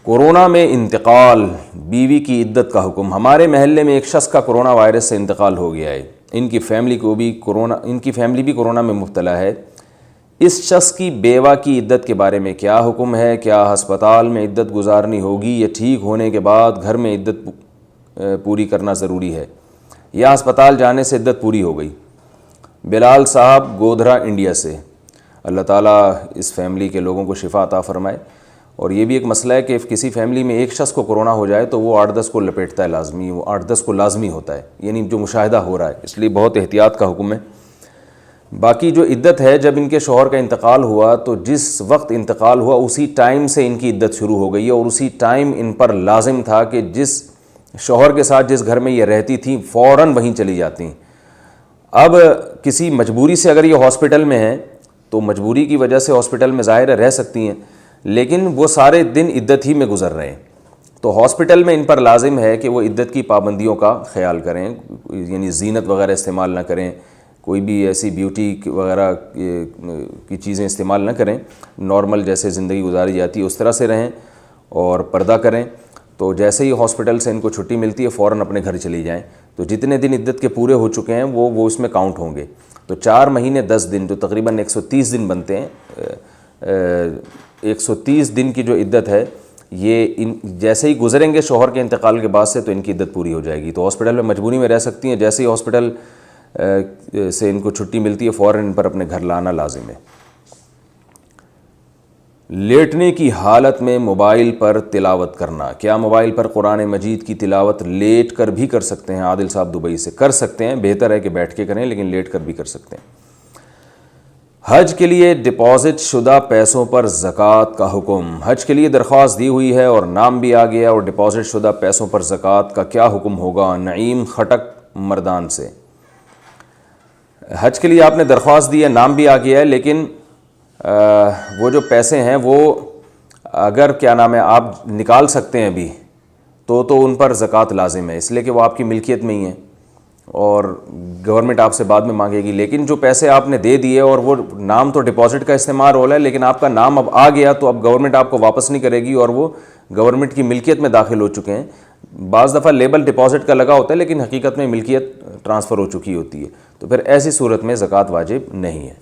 Corona میں انتقال، بیوی کی عدت کا حکم۔ ہمارے محلے میں ایک شخص کا کورونا وائرس سے انتقال ہو گیا ہے۔ ان کی فیملی بھی کورونا میں مبتلا ہے۔ اس شخص کی بیوہ کی عدت کے بارے میں کیا حکم ہے؟ کیا ہسپتال میں عدت گزارنی ہوگی یا ٹھیک ہونے کے بعد گھر میں عدت پوری کرنا ضروری ہے، یا ہسپتال جانے سے عدت پوری ہو گئی؟ بلال صاحب گودھرا انڈیا سے۔ اللہ تعالیٰ اس فیملی کے لوگوں کو شفا عطا فرمائے۔ اور یہ بھی ایک مسئلہ ہے کہ کسی فیملی میں ایک شخص کو کورونا ہو جائے تو وہ 8-10 کو لپیٹتا ہے، لازمی، وہ 8-10 کو لازمی ہوتا ہے، یعنی جو مشاہدہ ہو رہا ہے، اس لیے بہت احتیاط کا حکم ہے۔ باقی جو عدت ہے، جب ان کے شوہر کا انتقال ہوا تو جس وقت انتقال ہوا اسی ٹائم سے ان کی عدت شروع ہو گئی ہے، اور اسی ٹائم ان پر لازم تھا کہ جس شوہر کے ساتھ جس گھر میں یہ رہتی تھیں فوراً وہیں چلی جاتی ہیں۔ اب کسی مجبوری سے اگر یہ ہاسپٹل میں ہیں تو مجبوری کی وجہ سے ہاسپٹل میں ظاہر رہ سکتی ہیں، لیکن وہ سارے دن عدت ہی میں گزر رہے ہیں، تو ہاسپٹل میں ان پر لازم ہے کہ وہ عدت کی پابندیوں کا خیال کریں، یعنی زینت وغیرہ استعمال نہ کریں، کوئی بھی ایسی بیوٹی وغیرہ کی چیزیں استعمال نہ کریں، نارمل جیسے زندگی گزاری جاتی ہے اس طرح سے رہیں اور پردہ کریں۔ تو جیسے ہی ہاسپٹل سے ان کو چھٹی ملتی ہے فوراً اپنے گھر چلی جائیں۔ تو جتنے دن عدت کے پورے ہو چکے ہیں وہ اس میں کاؤنٹ ہوں گے۔ تو 4 مہینے 10 دن جو تقریباً 130 دن بنتے ہیں، 130 دن کی جو عدت ہے یہ جیسے ہی گزریں گے شوہر کے انتقال کے بعد سے تو ان کی عدت پوری ہو جائے گی۔ تو ہاسپٹل میں مجبوری میں رہ سکتی ہیں، جیسے ہی ہاسپٹل سے ان کو چھٹی ملتی ہے فوراً ان پر اپنے گھر لانا لازم ہے۔ لیٹنے کی حالت میں موبائل پر تلاوت کرنا، کیا موبائل پر قرآن مجید کی تلاوت لیٹ کر بھی کر سکتے ہیں؟ عادل صاحب دبئی سے۔ کر سکتے ہیں، بہتر ہے کہ بیٹھ کے کریں لیکن لیٹ کر بھی کر سکتے ہیں۔ حج کے لیے ڈپازٹ شدہ پیسوں پر زکوٰۃ کا حکم۔ حج کے لیے درخواست دی ہوئی ہے اور نام بھی آ گیا، اور ڈپازٹ شدہ پیسوں پر زکوٰۃ کا کیا حکم ہوگا؟ نعیم خٹک مردان سے۔ حج کے لیے آپ نے درخواست دی ہے، نام بھی آ گیا ہے، لیکن وہ جو پیسے ہیں وہ اگر آپ نکال سکتے ہیں ابھی تو ان پر زکوٰۃ لازم ہے، اس لیے کہ وہ آپ کی ملکیت میں ہی ہیں اور گورنمنٹ آپ سے بعد میں مانگے گی۔ لیکن جو پیسے آپ نے دے دیے اور وہ نام تو ڈپازٹ کا استعمال ہو رہا ہے لیکن آپ کا نام اب آ گیا تو اب گورنمنٹ آپ کو واپس نہیں کرے گی اور وہ گورنمنٹ کی ملکیت میں داخل ہو چکے ہیں۔ بعض دفعہ لیبل ڈپازٹ کا لگا ہوتا ہے لیکن حقیقت میں ملکیت ٹرانسفر ہو چکی ہوتی ہے، تو پھر ایسی صورت میں زکوٰۃ واجب نہیں ہے۔